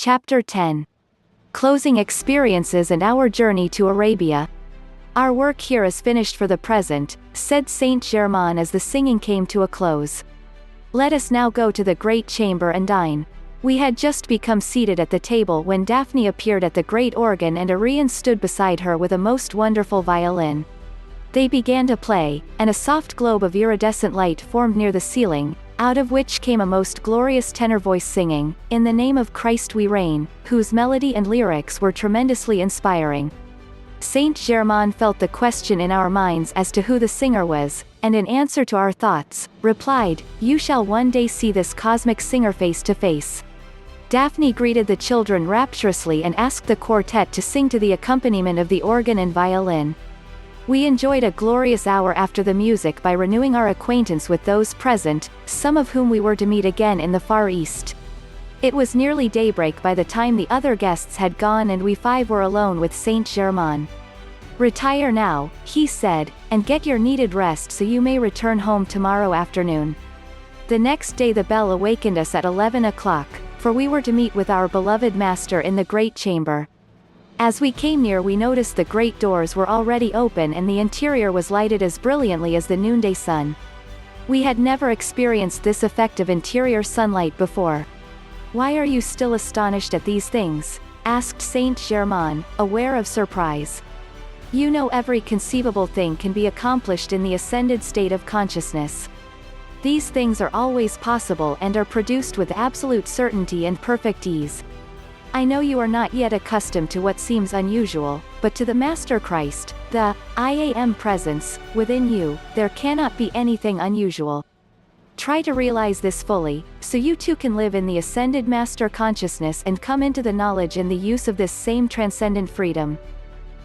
Chapter 10. Closing Experiences and Our Journey to Arabia. Our work here is finished for the present, said Saint Germain as the singing came to a close. Let us now go to the great chamber and dine. We had just become seated at the table when Daphne appeared at the great organ and Ariane stood beside her with a most wonderful violin. They began to play, and a soft globe of iridescent light formed near the ceiling, out of which came a most glorious tenor voice singing, "In the name of Christ we reign," whose melody and lyrics were tremendously inspiring. Saint Germain felt the question in our minds as to who the singer was, and in answer to our thoughts, replied, "You shall one day see this cosmic singer face to face." Daphne greeted the children rapturously and asked the quartet to sing to the accompaniment of the organ and violin. We enjoyed a glorious hour after the music by renewing our acquaintance with those present, some of whom we were to meet again in the Far East. It was nearly daybreak by the time the other guests had gone and we five were alone with Saint Germain. "Retire now," he said, "and get your needed rest so you may return home tomorrow afternoon." The next day the bell awakened us at 11 o'clock, for we were to meet with our beloved master in the great chamber. As we came near we noticed the great doors were already open and the interior was lighted as brilliantly as the noonday sun. We had never experienced this effect of interior sunlight before. "Why are you still astonished at these things?" asked Saint Germain, aware of surprise. "You know every conceivable thing can be accomplished in the ascended state of consciousness. These things are always possible and are produced with absolute certainty and perfect ease. I know you are not yet accustomed to what seems unusual, but to the Master Christ, the I Am presence, within you, there cannot be anything unusual. Try to realize this fully, so you too can live in the ascended Master consciousness and come into the knowledge and the use of this same transcendent freedom.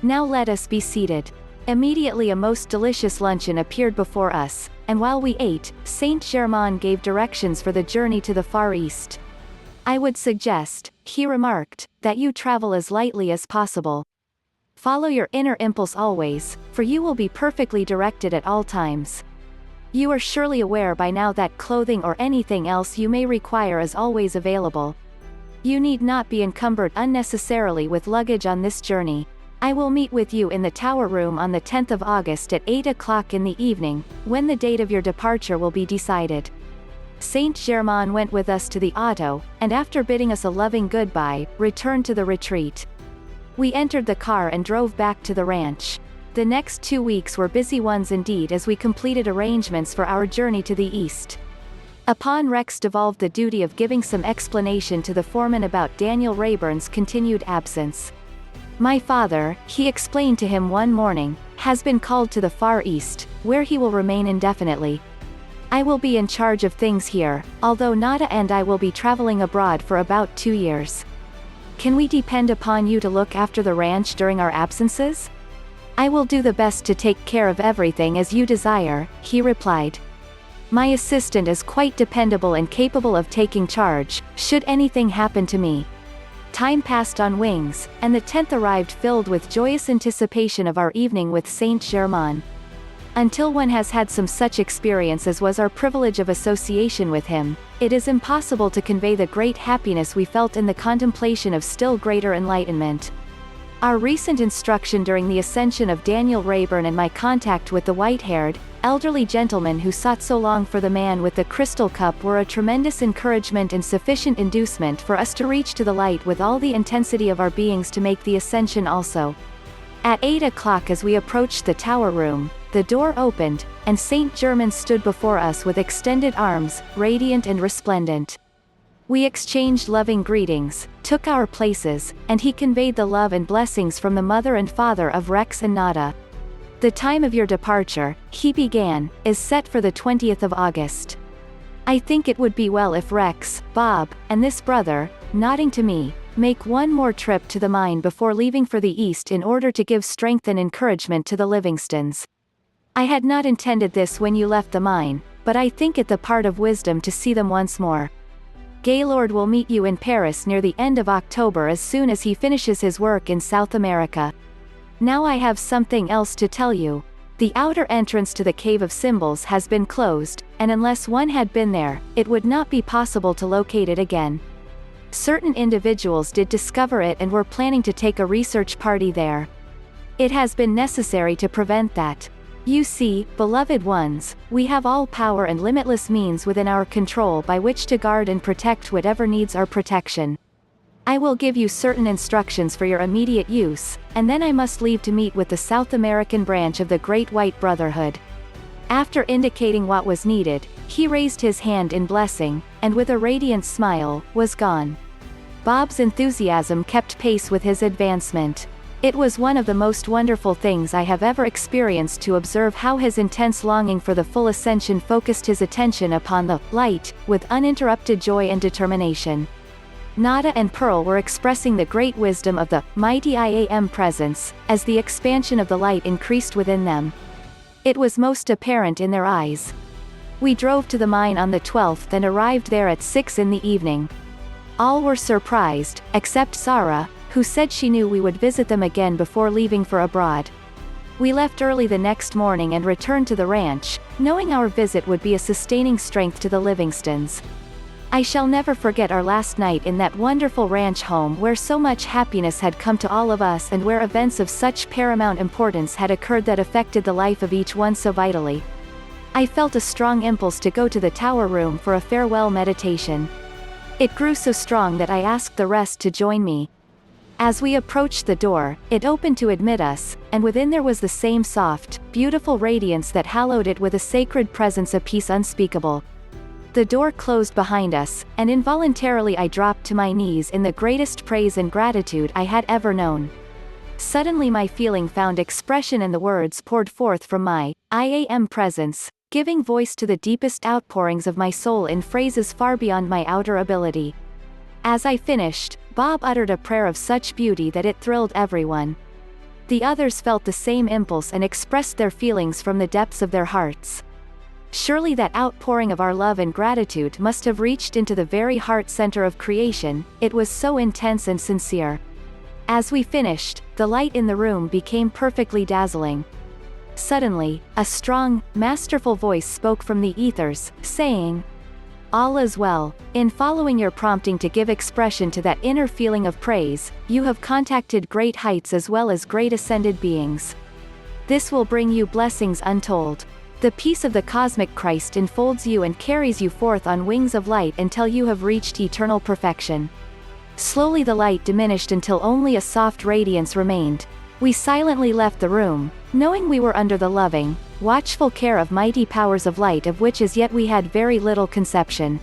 Now let us be seated." Immediately a most delicious luncheon appeared before us, and while we ate, Saint Germain gave directions for the journey to the Far East. "I would suggest," he remarked, "that you travel as lightly as possible. Follow your inner impulse always, for you will be perfectly directed at all times. You are surely aware by now that clothing or anything else you may require is always available. You need not be encumbered unnecessarily with luggage on this journey. I will meet with you in the tower room on the 10th of August at 8 o'clock in the evening, when the date of your departure will be decided." Saint Germain went with us to the auto, and after bidding us a loving goodbye, returned to the retreat. We entered the car and drove back to the ranch. The next 2 weeks were busy ones indeed as we completed arrangements for our journey to the east. Upon Rex devolved the duty of giving some explanation to the foreman about Daniel Rayburn's continued absence. "My father," he explained to him one morning, "has been called to the Far East, where he will remain indefinitely. I will be in charge of things here, although Nada and I will be traveling abroad for about 2 years. Can we depend upon you to look after the ranch during our absences?" "I will do the best to take care of everything as you desire," he replied. "My assistant is quite dependable and capable of taking charge, should anything happen to me." Time passed on wings, and the 10th arrived filled with joyous anticipation of our evening with Saint Germain. Until one has had some such experience as was our privilege of association with him, it is impossible to convey the great happiness we felt in the contemplation of still greater enlightenment. Our recent instruction during the ascension of Daniel Rayburn and my contact with the white-haired, elderly gentleman who sought so long for the man with the crystal cup were a tremendous encouragement and sufficient inducement for us to reach to the light with all the intensity of our beings to make the ascension also. At 8 o'clock as we approached the tower room, the door opened, and Saint Germain stood before us with extended arms, radiant and resplendent. We exchanged loving greetings, took our places, and he conveyed the love and blessings from the mother and father of Rex and Nada. "The time of your departure," he began, "is set for the 20th of August. I think it would be well if Rex, Bob, and this brother," nodding to me, "make one more trip to the mine before leaving for the East in order to give strength and encouragement to the Livingstons. I had not intended this when you left the mine, but I think it the part of wisdom to see them once more. Gaylord will meet you in Paris near the end of October as soon as he finishes his work in South America. Now I have something else to tell you. The outer entrance to the Cave of Symbols has been closed, and unless one had been there, it would not be possible to locate it again. Certain individuals did discover it and were planning to take a research party there. It has been necessary to prevent that. You see, beloved ones, we have all power and limitless means within our control by which to guard and protect whatever needs our protection. I will give you certain instructions for your immediate use, and then I must leave to meet with the South American branch of the Great White Brotherhood. After indicating what was needed, he raised his hand in blessing, and with a radiant smile, was gone. Bob's enthusiasm kept pace with his advancement. It was one of the most wonderful things I have ever experienced to observe how his intense longing for the full ascension focused his attention upon the light, with uninterrupted joy and determination. Nada and Pearl were expressing the great wisdom of the mighty I Am presence, as the expansion of the light increased within them. It was most apparent in their eyes. We drove to the mine on the 12th and arrived there at 6 in the evening. All were surprised, except Zara, who said she knew we would visit them again before leaving for abroad. We left early the next morning and returned to the ranch, knowing our visit would be a sustaining strength to the Livingstons. I shall never forget our last night in that wonderful ranch home where so much happiness had come to all of us and where events of such paramount importance had occurred that affected the life of each one so vitally. I felt a strong impulse to go to the tower room for a farewell meditation. It grew so strong that I asked the rest to join me. As we approached the door, it opened to admit us, and within there was the same soft, beautiful radiance that hallowed it with a sacred presence, a peace unspeakable. The door closed behind us, and involuntarily I dropped to my knees in the greatest praise and gratitude I had ever known. Suddenly my feeling found expression and the words poured forth from my I Am presence, giving voice to the deepest outpourings of my soul in phrases far beyond my outer ability. As I finished, Bob uttered a prayer of such beauty that it thrilled everyone. The others felt the same impulse and expressed their feelings from the depths of their hearts. Surely that outpouring of our love and gratitude must have reached into the very heart center of creation, it was so intense and sincere. As we finished, the light in the room became perfectly dazzling. Suddenly, a strong, masterful voice spoke from the ethers, saying, "All is well. In following your prompting to give expression to that inner feeling of praise, you have contacted great heights as well as great ascended beings. This will bring you blessings untold. The peace of the cosmic Christ enfolds you and carries you forth on wings of light until you have reached eternal perfection." Slowly the light diminished until only a soft radiance remained. We silently left the room, knowing we were under the loving, watchful care of mighty powers of light of which as yet we had very little conception.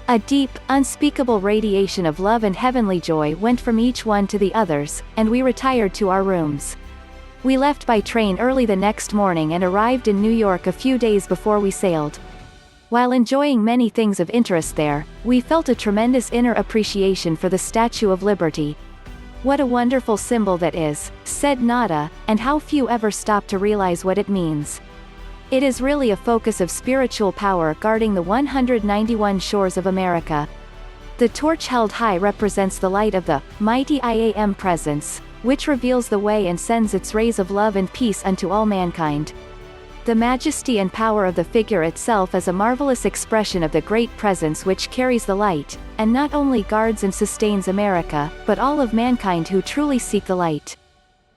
A deep, unspeakable radiation of love and heavenly joy went from each one to the others, and we retired to our rooms. We left by train early the next morning and arrived in New York a few days before we sailed. While enjoying many things of interest there, we felt a tremendous inner appreciation for the Statue of Liberty. "What a wonderful symbol that is," said Nada, "and how few ever stop to realize what it means. It is really a focus of spiritual power guarding the 191 shores of America. The torch held high represents the light of the mighty I Am presence, which reveals the way and sends its rays of love and peace unto all mankind. The majesty and power of the figure itself is a marvelous expression of the great presence which carries the light, and not only guards and sustains America, but all of mankind who truly seek the light.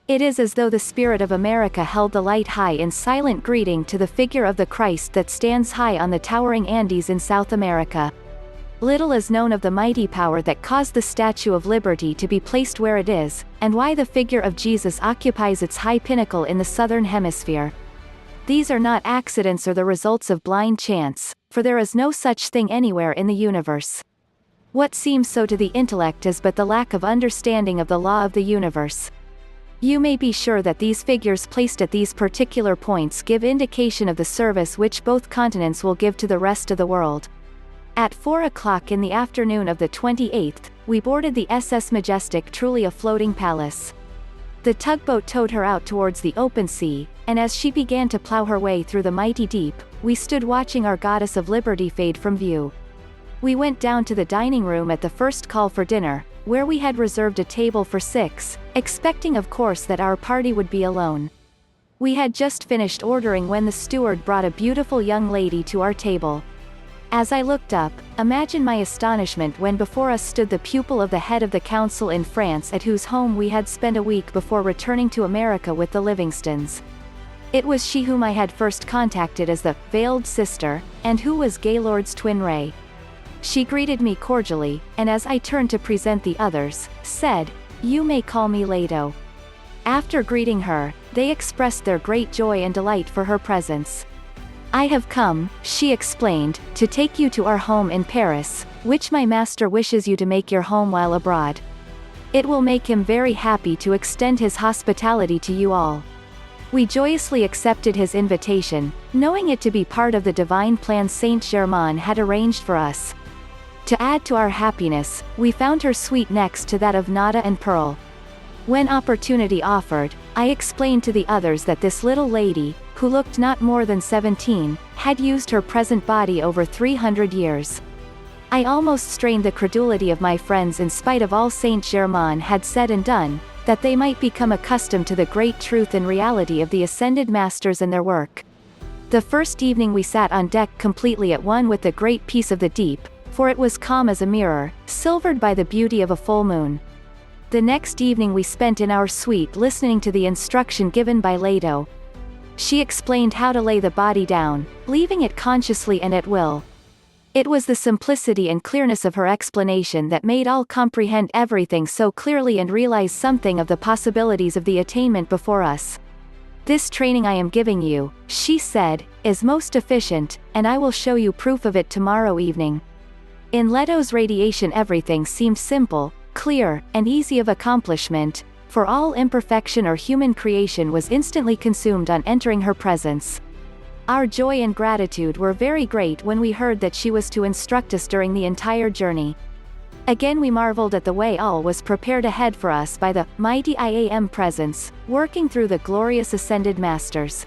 It is as though the spirit of America held the light high in silent greeting to the figure of the Christ that stands high on the towering Andes in South America. Little is known of the mighty power that caused the Statue of Liberty to be placed where it is, and why the figure of Jesus occupies its high pinnacle in the southern hemisphere. These are not accidents or the results of blind chance, for there is no such thing anywhere in the universe. What seems so to the intellect is but the lack of understanding of the law of the universe. You may be sure that these figures placed at these particular points give indication of the service which both continents will give to the rest of the world. At 4 o'clock in the afternoon of the 28th, we boarded the SS Majestic, truly a floating palace. The tugboat towed her out towards the open sea, and as she began to plow her way through the mighty deep, we stood watching our goddess of liberty fade from view. We went down to the dining room at the first call for dinner, where we had reserved a table for 6, expecting of course that our party would be alone. We had just finished ordering when the steward brought a beautiful young lady to our table. As I looked up, imagine my astonishment when before us stood the pupil of the head of the council in France at whose home we had spent a week before returning to America with the Livingstons. It was she whom I had first contacted as the veiled sister, and who was Gaylord's twin ray. She greeted me cordially, and as I turned to present the others, said, "You may call me Leto." After greeting her, they expressed their great joy and delight for her presence. "I have come," she explained, "to take you to our home in Paris, which my master wishes you to make your home while abroad. It will make him very happy to extend his hospitality to you all." We joyously accepted his invitation, knowing it to be part of the divine plan Saint Germain had arranged for us. To add to our happiness, we found her suite next to that of Nada and Pearl. When opportunity offered, I explained to the others that this little lady, who looked not more than 17, had used her present body over 300 years. I almost strained the credulity of my friends in spite of all Saint Germain had said and done, that they might become accustomed to the great truth and reality of the ascended masters and their work. The first evening we sat on deck completely at one with the great peace of the deep, for it was calm as a mirror, silvered by the beauty of a full moon. The next evening we spent in our suite listening to the instruction given by Leto. She explained how to lay the body down, leaving it consciously and at will. It was the simplicity and clearness of her explanation that made all comprehend everything so clearly and realize something of the possibilities of the attainment before us. "This training I am giving you," she said, "is most efficient, and I will show you proof of it tomorrow evening." In Leto's radiation everything seemed simple, clear, and easy of accomplishment, for all imperfection or human creation was instantly consumed on entering her presence. Our joy and gratitude were very great when we heard that she was to instruct us during the entire journey. Again we marveled at the way all was prepared ahead for us by the mighty IAM presence, working through the glorious ascended masters.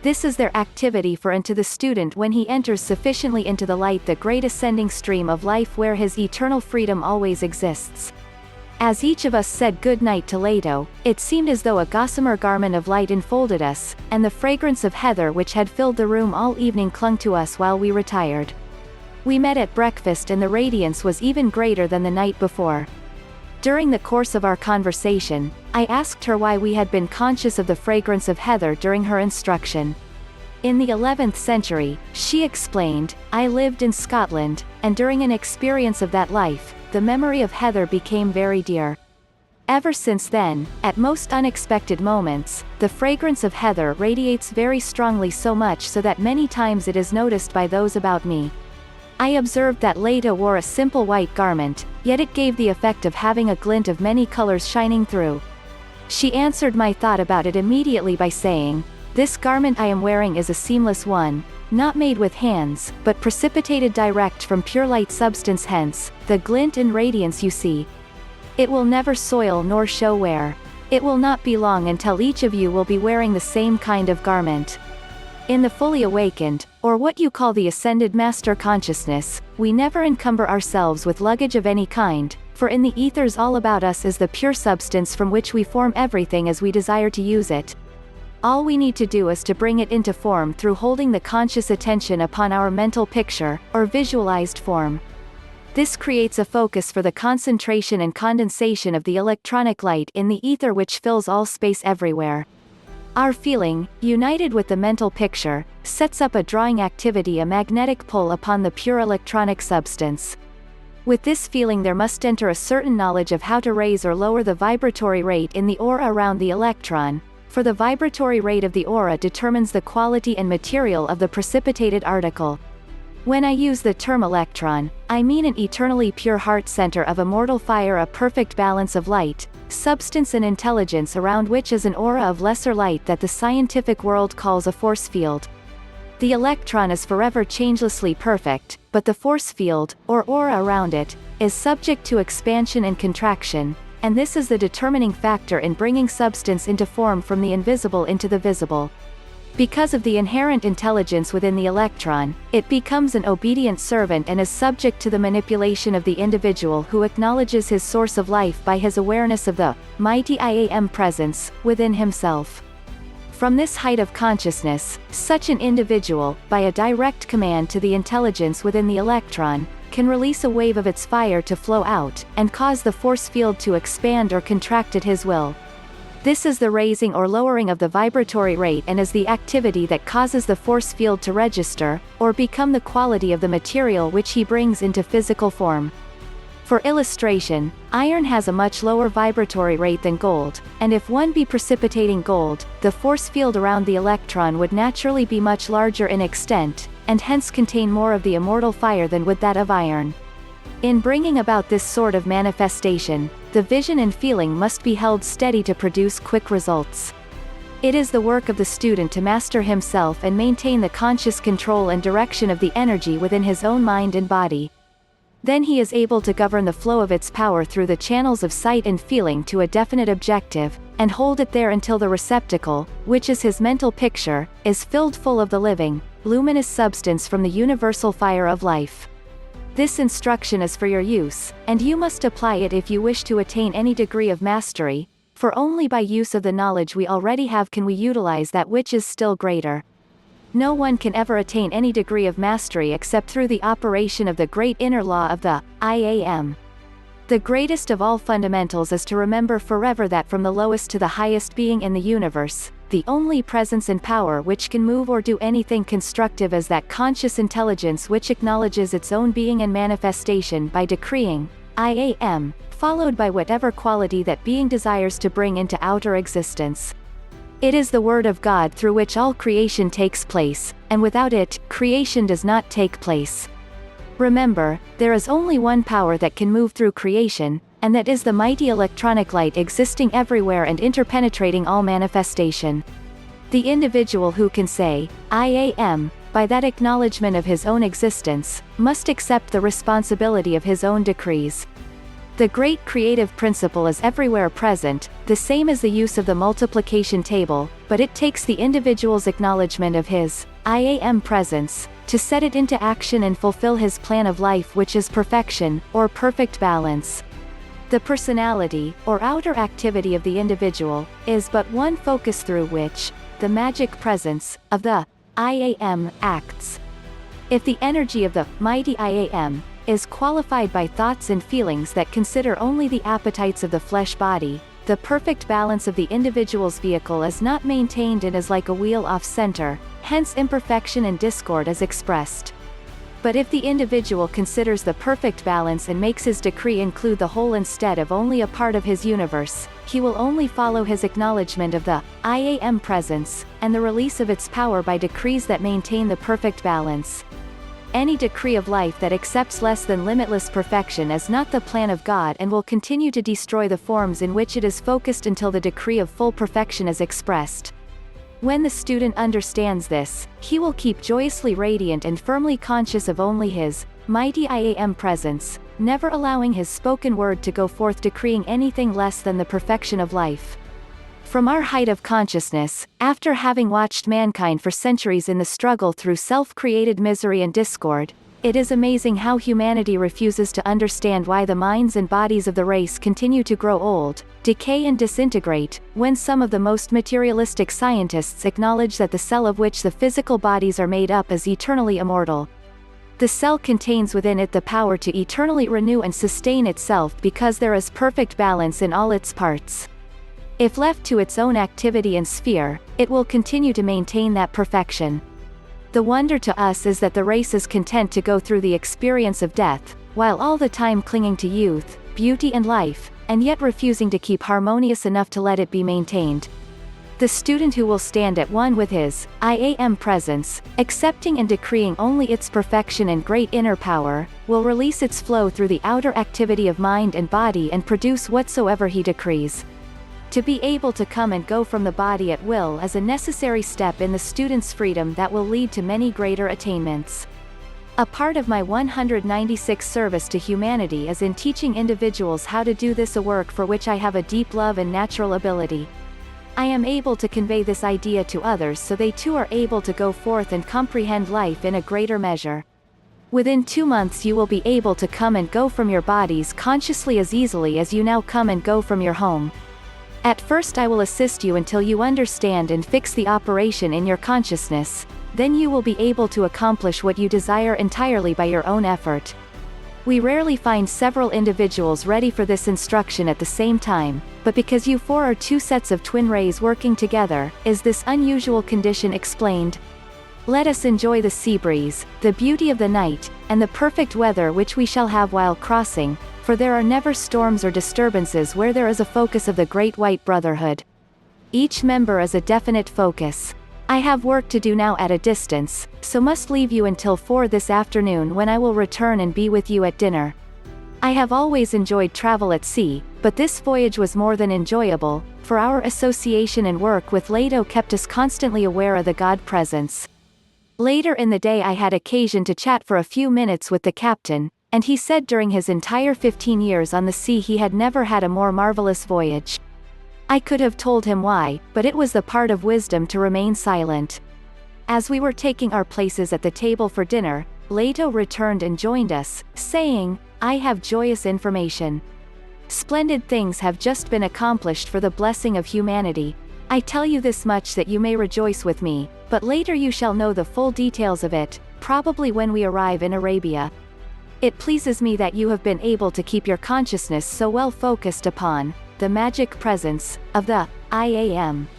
This is their activity for unto the student when he enters sufficiently into the light, the great ascending stream of life where his eternal freedom always exists. As each of us said good night to Leto, it seemed as though a gossamer garment of light enfolded us, and the fragrance of heather which had filled the room all evening clung to us while we retired. We met at breakfast and the radiance was even greater than the night before. During the course of our conversation, I asked her why we had been conscious of the fragrance of heather during her instruction. In the 11th century, she explained, I lived in Scotland, and during an experience of that life, the memory of heather became very dear. Ever since then, at most unexpected moments, the fragrance of heather radiates very strongly, so much so that many times it is noticed by those about me. I observed that Leto wore a simple white garment, yet it gave the effect of having a glint of many colors shining through. She answered my thought about it immediately by saying, "This garment I am wearing is a seamless one, not made with hands, but precipitated direct from pure light substance, hence, the glint and radiance you see. It will never soil nor show wear. It will not be long until each of you will be wearing the same kind of garment." In the fully awakened, or what you call the ascended master consciousness, we never encumber ourselves with luggage of any kind, for in the ethers all about us is the pure substance from which we form everything as we desire to use it. All we need to do is to bring it into form through holding the conscious attention upon our mental picture, or visualized form. This creates a focus for the concentration and condensation of the electronic light in the ether which fills all space everywhere. Our feeling, united with the mental picture, sets up a drawing activity, a magnetic pull upon the pure electronic substance. With this feeling there must enter a certain knowledge of how to raise or lower the vibratory rate in the aura around the electron, for the vibratory rate of the aura determines the quality and material of the precipitated article. When I use the term electron, I mean an eternally pure heart center of immortal fire, a perfect balance of light, substance and intelligence around which is an aura of lesser light that the scientific world calls a force field. The electron is forever changelessly perfect, but the force field, or aura around it, is subject to expansion and contraction, and this is the determining factor in bringing substance into form from the invisible into the visible. Because of the inherent intelligence within the electron, it becomes an obedient servant and is subject to the manipulation of the individual who acknowledges his source of life by his awareness of the mighty IAM presence within himself. From this height of consciousness, such an individual, by a direct command to the intelligence within the electron, can release a wave of its fire to flow out, and cause the force field to expand or contract at his will. This is the raising or lowering of the vibratory rate and is the activity that causes the force field to register, or become the quality of the material which he brings into physical form. For illustration, iron has a much lower vibratory rate than gold, and if one be precipitating gold, the force field around the electron would naturally be much larger in extent, and hence contain more of the immortal fire than would that of iron. In bringing about this sort of manifestation, the vision and feeling must be held steady to produce quick results. It is the work of the student to master himself and maintain the conscious control and direction of the energy within his own mind and body. Then he is able to govern the flow of its power through the channels of sight and feeling to a definite objective, and hold it there until the receptacle, which is his mental picture, is filled full of the living, luminous substance from the universal fire of life. This instruction is for your use, and you must apply it if you wish to attain any degree of mastery, for only by use of the knowledge we already have can we utilize that which is still greater. No one can ever attain any degree of mastery except through the operation of the great inner law of the I Am. The greatest of all fundamentals is to remember forever that from the lowest to the highest being in the universe, the only presence and power which can move or do anything constructive is that conscious intelligence which acknowledges its own being and manifestation by decreeing, I Am, followed by whatever quality that being desires to bring into outer existence. It is the word of God through which all creation takes place, and without it, creation does not take place. Remember, there is only one power that can move through creation, and that is the mighty electronic light existing everywhere and interpenetrating all manifestation. The individual who can say, I Am, by that acknowledgement of his own existence, must accept the responsibility of his own decrees. The great creative principle is everywhere present, the same as the use of the multiplication table, but it takes the individual's acknowledgement of his I Am presence, to set it into action and fulfill his plan of life, which is perfection, or perfect balance. The personality, or outer activity of the individual, is but one focus through which the magic presence of the I Am acts. If the energy of the mighty I Am is qualified by thoughts and feelings that consider only the appetites of the flesh body, the perfect balance of the individual's vehicle is not maintained and is like a wheel off center, hence imperfection and discord is expressed. But if the individual considers the perfect balance and makes his decree include the whole instead of only a part of his universe, he will only follow his acknowledgement of the I Am presence, and the release of its power by decrees that maintain the perfect balance. Any decree of life that accepts less than limitless perfection is not the plan of God and will continue to destroy the forms in which it is focused until the decree of full perfection is expressed. When the student understands this, he will keep joyously radiant and firmly conscious of only his mighty I Am presence, never allowing his spoken word to go forth decreeing anything less than the perfection of life. From our height of consciousness, after having watched mankind for centuries in the struggle through self-created misery and discord, it is amazing how humanity refuses to understand why the minds and bodies of the race continue to grow old, decay and disintegrate, when some of the most materialistic scientists acknowledge that the cell of which the physical bodies are made up is eternally immortal. The cell contains within it the power to eternally renew and sustain itself because there is perfect balance in all its parts. If left to its own activity and sphere, it will continue to maintain that perfection. The wonder to us is that the race is content to go through the experience of death, while all the time clinging to youth, beauty and life, and yet refusing to keep harmonious enough to let it be maintained. The student who will stand at one with his I Am presence, accepting and decreeing only its perfection and great inner power, will release its flow through the outer activity of mind and body and produce whatsoever he decrees. To be able to come and go from the body at will is a necessary step in the student's freedom that will lead to many greater attainments. A part of my 196 service to humanity is in teaching individuals how to do this, a work for which I have a deep love and natural ability. I am able to convey this idea to others so they too are able to go forth and comprehend life in a greater measure. Within 2 months you will be able to come and go from your bodies consciously as easily as you now come and go from your home. At first I will assist you until you understand and fix the operation in your consciousness, then you will be able to accomplish what you desire entirely by your own effort. We rarely find several individuals ready for this instruction at the same time, but because you four are two sets of twin rays working together, is this unusual condition explained. Let us enjoy the sea breeze, the beauty of the night, and the perfect weather which we shall have while crossing, for there are never storms or disturbances where there is a focus of the Great White Brotherhood. Each member is a definite focus. I have work to do now at a distance, so must leave you until 4 this afternoon when I will return and be with you at dinner. I have always enjoyed travel at sea, but this voyage was more than enjoyable, for our association and work with Leto kept us constantly aware of the God presence. Later in the day I had occasion to chat for a few minutes with the captain, and he said during his entire 15 years on the sea he had never had a more marvelous voyage. I could have told him why, but it was the part of wisdom to remain silent. As we were taking our places at the table for dinner, Leto returned and joined us, saying, "I have joyous information. Splendid things have just been accomplished for the blessing of humanity. I tell you this much that you may rejoice with me, but later you shall know the full details of it, probably when we arrive in Arabia. It pleases me that you have been able to keep your consciousness so well focused upon the magic presence of the I Am.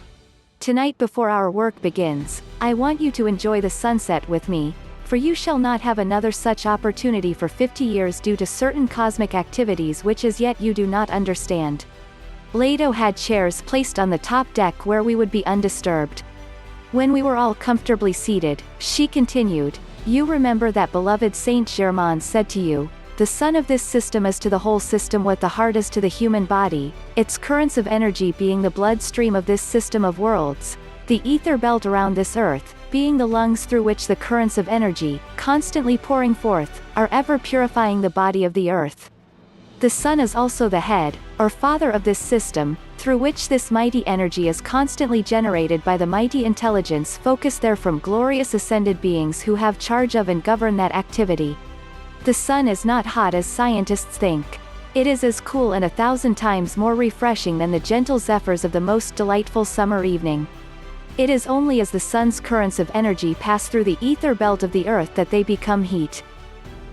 Tonight before our work begins, I want you to enjoy the sunset with me, for you shall not have another such opportunity for 50 years due to certain cosmic activities which as yet you do not understand." Leto had chairs placed on the top deck where we would be undisturbed. When we were all comfortably seated, she continued, "You remember that beloved Saint Germain said to you, 'The sun of this system is to the whole system what the heart is to the human body, its currents of energy being the bloodstream of this system of worlds, the ether belt around this earth, being the lungs through which the currents of energy, constantly pouring forth, are ever purifying the body of the earth. The sun is also the head, or father of this system, through which this mighty energy is constantly generated by the mighty intelligence focused there from glorious ascended beings who have charge of and govern that activity. The sun is not hot as scientists think. It is as cool and 1,000 times more refreshing than the gentle zephyrs of the most delightful summer evening. It is only as the sun's currents of energy pass through the ether belt of the earth that they become heat.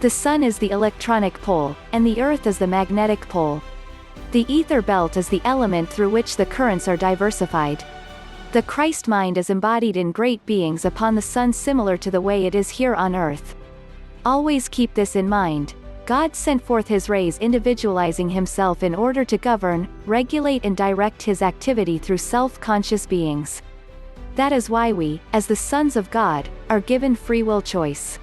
The sun is the electronic pole, and the earth is the magnetic pole. The ether belt is the element through which the currents are diversified. The Christ mind is embodied in great beings upon the sun similar to the way it is here on earth. Always keep this in mind. God sent forth his rays individualizing himself in order to govern, regulate and direct his activity through self-conscious beings. That is why we, as the sons of God, are given free will choice.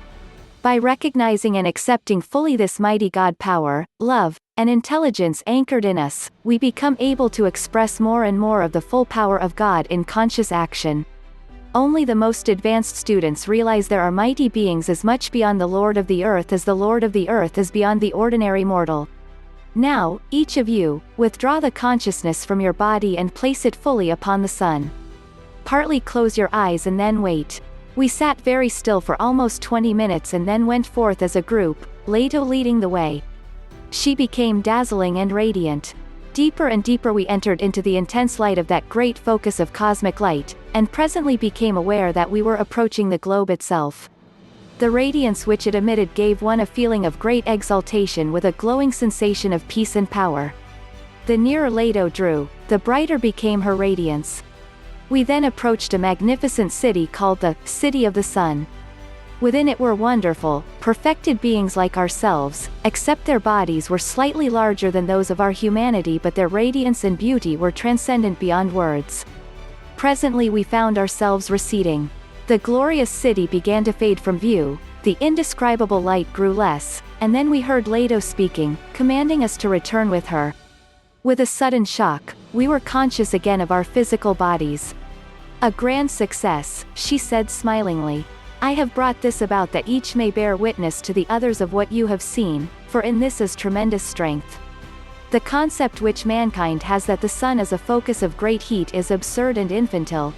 By recognizing and accepting fully this mighty God power, love, and intelligence anchored in us, we become able to express more and more of the full power of God in conscious action. Only the most advanced students realize there are mighty beings as much beyond the Lord of the Earth as the Lord of the Earth is beyond the ordinary mortal. Now, each of you, withdraw the consciousness from your body and place it fully upon the sun. Partly close your eyes and then wait. We sat very still for almost 20 minutes and then went forth as a group, Leto leading the way. She became dazzling and radiant. Deeper and deeper we entered into the intense light of that great focus of cosmic light, and presently became aware that we were approaching the globe itself. The radiance which it emitted gave one a feeling of great exaltation with a glowing sensation of peace and power. The nearer Leto drew, the brighter became her radiance. We then approached a magnificent city called the City of the Sun. Within it were wonderful, perfected beings like ourselves, except their bodies were slightly larger than those of our humanity, but their radiance and beauty were transcendent beyond words. Presently we found ourselves receding. The glorious city began to fade from view, the indescribable light grew less, and then we heard Leto speaking, commanding us to return with her. With a sudden shock, we were conscious again of our physical bodies. "A grand success," she said smilingly. "I have brought this about that each may bear witness to the others of what you have seen, for in this is tremendous strength. The concept which mankind has that the sun is a focus of great heat is absurd and infantile.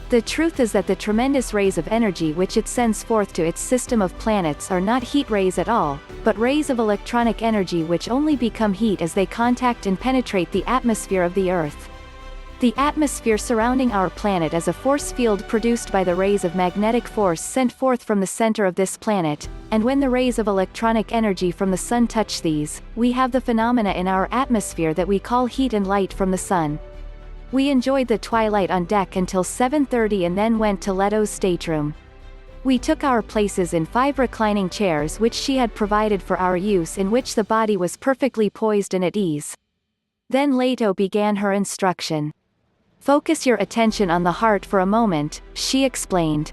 The truth is that the tremendous rays of energy which it sends forth to its system of planets are not heat rays at all, but rays of electronic energy which only become heat as they contact and penetrate the atmosphere of the Earth. The atmosphere surrounding our planet is a force field produced by the rays of magnetic force sent forth from the center of this planet, and when the rays of electronic energy from the sun touch these, we have the phenomena in our atmosphere that we call heat and light from the sun. We enjoyed the twilight on deck until 7:30 and then went to Leto's stateroom. We took our places in 5 reclining chairs which she had provided for our use, in which the body was perfectly poised and at ease. Then Leto began her instruction. "Focus your attention on the heart for a moment," she explained.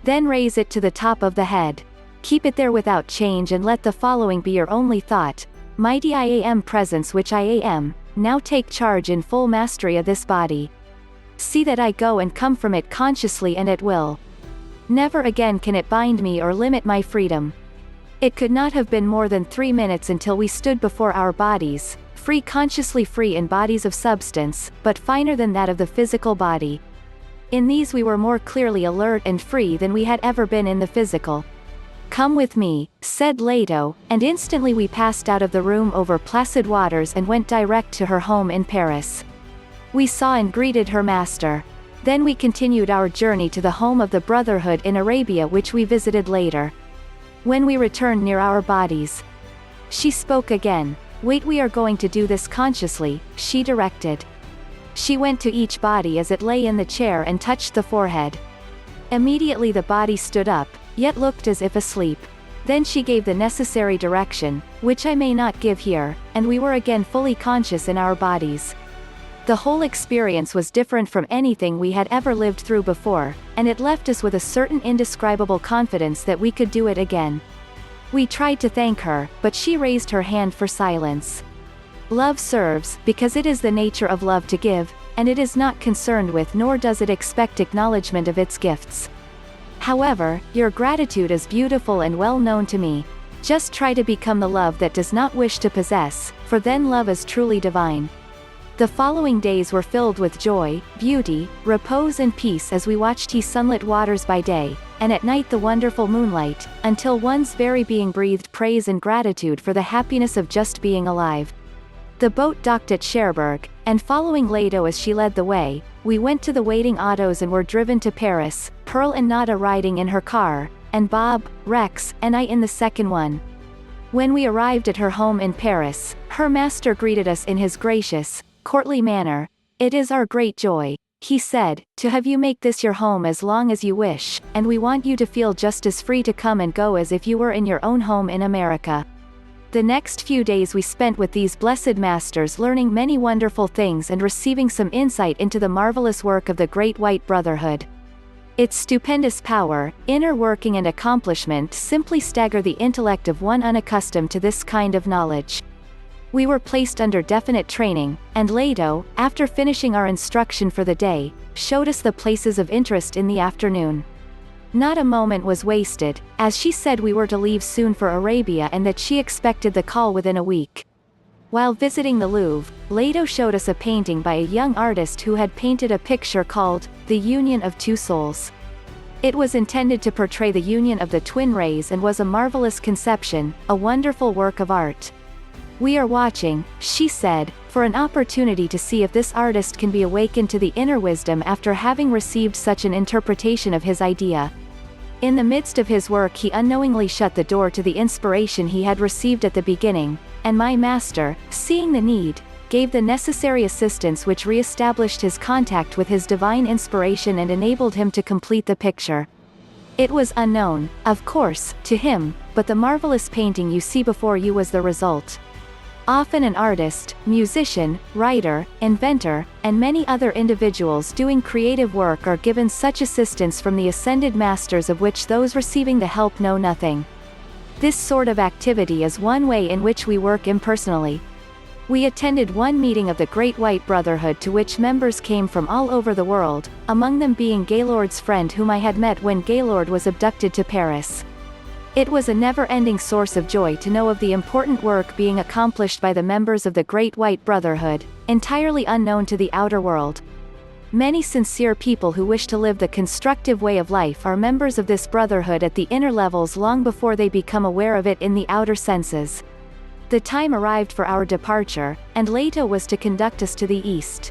"Then raise it to the top of the head. Keep it there without change and let the following be your only thought. Mighty I am presence which I am, now take charge in full mastery of this body. See that I go and come from it consciously and at will. Never again can it bind me or limit my freedom." It could not have been more than 3 minutes until we stood before our bodies, free, consciously free in bodies of substance, but finer than that of the physical body. In these we were more clearly alert and free than we had ever been in the physical. "Come with me," said Leto, and instantly we passed out of the room over placid waters and went direct to her home in Paris. We saw and greeted her master. Then we continued our journey to the home of the Brotherhood in Arabia, which we visited later. When we returned near our bodies, she spoke again. "Wait, we are going to do this consciously," she directed. She went to each body as it lay in the chair and touched the forehead. Immediately the body stood up, yet looked as if asleep. Then she gave the necessary direction, which I may not give here, and we were again fully conscious in our bodies. The whole experience was different from anything we had ever lived through before, and it left us with a certain indescribable confidence that we could do it again. We tried to thank her, but she raised her hand for silence. Love serves, because it is the nature of love to give, and it is not concerned with nor does it expect acknowledgement of its gifts. However, your gratitude is beautiful and well known to me. Just try to become the love that does not wish to possess, for then love is truly divine. The following days were filled with joy, beauty, repose and peace as we watched the sunlit waters by day, and at night the wonderful moonlight, until one's very being breathed praise and gratitude for the happiness of just being alive. The boat docked at Cherbourg, and following Leto as she led the way, we went to the waiting autos and were driven to Paris, Pearl and Nada riding in her car, and Bob, Rex, and I in the second one. When we arrived at her home in Paris, her master greeted us in his gracious, courtly manner. "It is our great joy," he said, "to have you make this your home as long as you wish, and we want you to feel just as free to come and go as if you were in your own home in America." The next few days we spent with these blessed masters, learning many wonderful things and receiving some insight into the marvelous work of the Great White Brotherhood. Its stupendous power, inner working and accomplishment simply stagger the intellect of one unaccustomed to this kind of knowledge. We were placed under definite training, and Leto, after finishing our instruction for the day, showed us the places of interest in the afternoon. Not a moment was wasted, as she said we were to leave soon for Arabia and that she expected the call within a week. While visiting the Louvre, Leto showed us a painting by a young artist who had painted a picture called "The Union of Two Souls." It was intended to portray the union of the twin rays and was a marvelous conception, a wonderful work of art. "We are watching," she said, "for an opportunity to see if this artist can be awakened to the inner wisdom after having received such an interpretation of his idea." In the midst of his work he unknowingly shut the door to the inspiration he had received at the beginning, and my master, seeing the need, gave the necessary assistance which re-established his contact with his divine inspiration and enabled him to complete the picture. It was unknown, of course, to him, but the marvelous painting you see before you was the result. Often an artist, musician, writer, inventor, and many other individuals doing creative work are given such assistance from the ascended masters of which those receiving the help know nothing. This sort of activity is one way in which we work impersonally. We attended one meeting of the Great White Brotherhood to which members came from all over the world, among them being Gaylord's friend whom I had met when Gaylord was abducted to Paris. It was a never-ending source of joy to know of the important work being accomplished by the members of the Great White Brotherhood, entirely unknown to the outer world. Many sincere people who wish to live the constructive way of life are members of this brotherhood at the inner levels long before they become aware of it in the outer senses. The time arrived for our departure, and Leto was to conduct us to the east.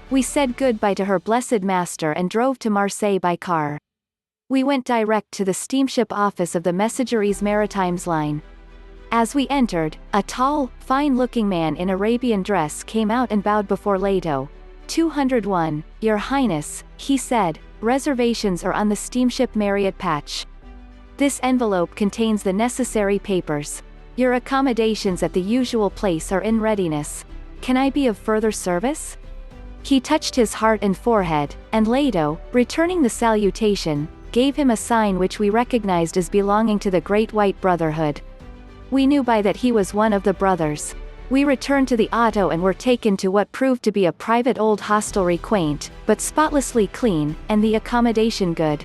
We said goodbye to her blessed master and drove to Marseille by car. We went direct to the steamship office of the Messageries Maritimes line. As we entered, a tall, fine-looking man in Arabian dress came out and bowed before Leto. 201, Your Highness, he said, reservations are on the steamship Marriott patch. This envelope contains the necessary papers. Your accommodations at the usual place are in readiness. Can I be of further service? He touched his heart and forehead, and Leto, returning the salutation, gave him a sign which we recognized as belonging to the Great White Brotherhood. We knew by that he was one of the brothers. We returned to the auto and were taken to what proved to be a private old hostelry, quaint, but spotlessly clean, and the accommodation good.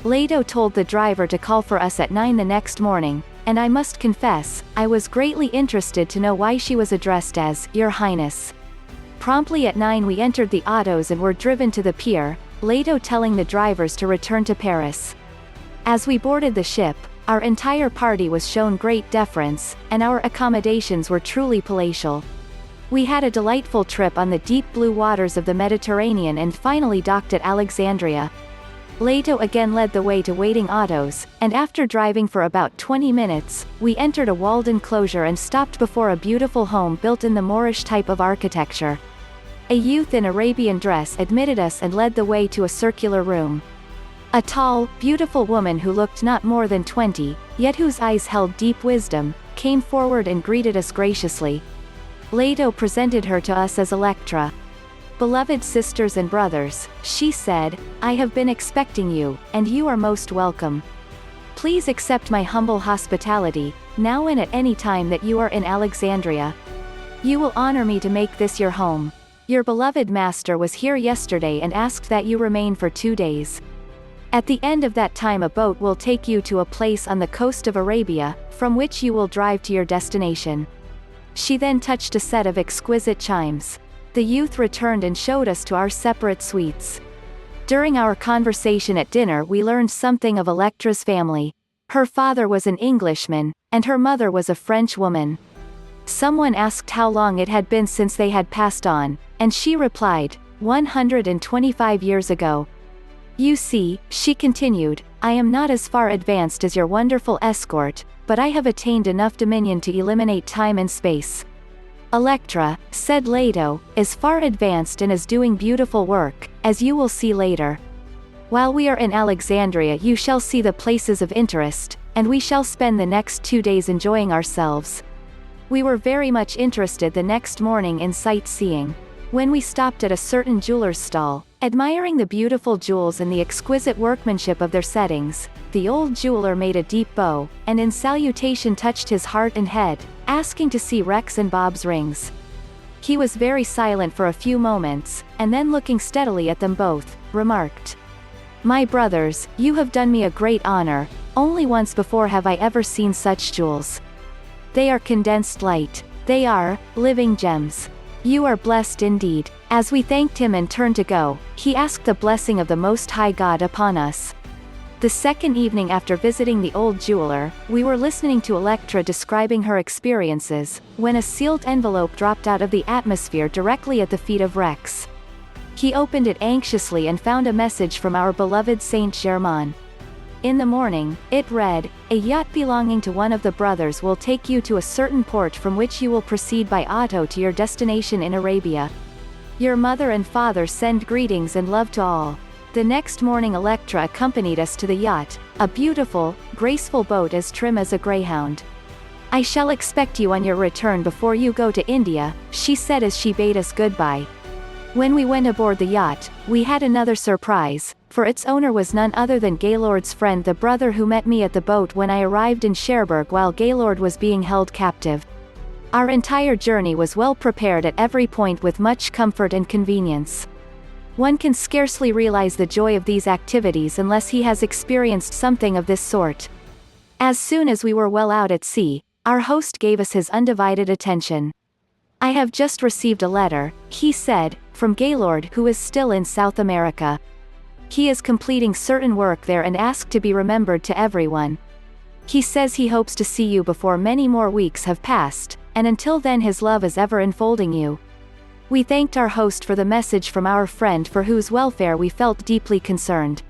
Leto told the driver to call for us at 9 the next morning, and I must confess, I was greatly interested to know why she was addressed as Your Highness. Promptly at 9 we entered the autos and were driven to the pier, Leto telling the drivers to return to Paris. As we boarded the ship, our entire party was shown great deference, and our accommodations were truly palatial. We had a delightful trip on the deep blue waters of the Mediterranean and finally docked at Alexandria. Leto again led the way to waiting autos, and after driving for about 20 minutes, we entered a walled enclosure and stopped before a beautiful home built in the Moorish type of architecture. A youth in Arabian dress admitted us and led the way to a circular room. A tall, beautiful woman who looked not more than 20, yet whose eyes held deep wisdom, came forward and greeted us graciously. Leto presented her to us as Electra. Beloved sisters and brothers, she said, I have been expecting you, and you are most welcome. Please accept my humble hospitality, now and at any time that you are in Alexandria. You will honor me to make this your home. Your beloved master was here yesterday and asked that you remain for 2 days. At the end of that time a boat will take you to a place on the coast of Arabia, from which you will drive to your destination. She then touched a set of exquisite chimes. The youth returned and showed us to our separate suites. During our conversation at dinner we learned something of Electra's family. Her father was an Englishman, and her mother was a French woman. Someone asked how long it had been since they had passed on, and she replied, 125 years ago. You see, she continued, I am not as far advanced as your wonderful escort, but I have attained enough dominion to eliminate time and space. Electra, said Leto, is far advanced and is doing beautiful work, as you will see later. While we are in Alexandria you shall see the places of interest, and we shall spend the next 2 days enjoying ourselves. We were very much interested the next morning in sightseeing. When we stopped at a certain jeweler's stall, admiring the beautiful jewels and the exquisite workmanship of their settings, the old jeweler made a deep bow, and in salutation touched his heart and head, asking to see Rex and Bob's rings. He was very silent for a few moments, and then looking steadily at them both, remarked, My brothers, you have done me a great honor, only once before have I ever seen such jewels. They are condensed light. They are living gems. You are blessed indeed. As we thanked him and turned to go, he asked the blessing of the Most High God upon us. The second evening after visiting the old jeweler, we were listening to Electra describing her experiences, when a sealed envelope dropped out of the atmosphere directly at the feet of Rex. He opened it anxiously and found a message from our beloved Saint Germain. In the morning, it read, A yacht belonging to one of the brothers will take you to a certain port from which you will proceed by auto to your destination in Arabia. Your mother and father send greetings and love to all. The next morning Electra accompanied us to the yacht, a beautiful, graceful boat as trim as a greyhound. I shall expect you on your return before you go to India, she said as she bade us goodbye. When we went aboard the yacht, we had another surprise, for its owner was none other than Gaylord's friend, the brother who met me at the boat when I arrived in Cherbourg while Gaylord was being held captive. Our entire journey was well prepared at every point with much comfort and convenience. One can scarcely realize the joy of these activities unless he has experienced something of this sort. As soon as we were well out at sea, our host gave us his undivided attention. I have just received a letter, he said, from Gaylord, who is still in South America. He is completing certain work there and asked to be remembered to everyone. He says he hopes to see you before many more weeks have passed, and until then his love is ever enfolding you. We thanked our host for the message from our friend for whose welfare we felt deeply concerned.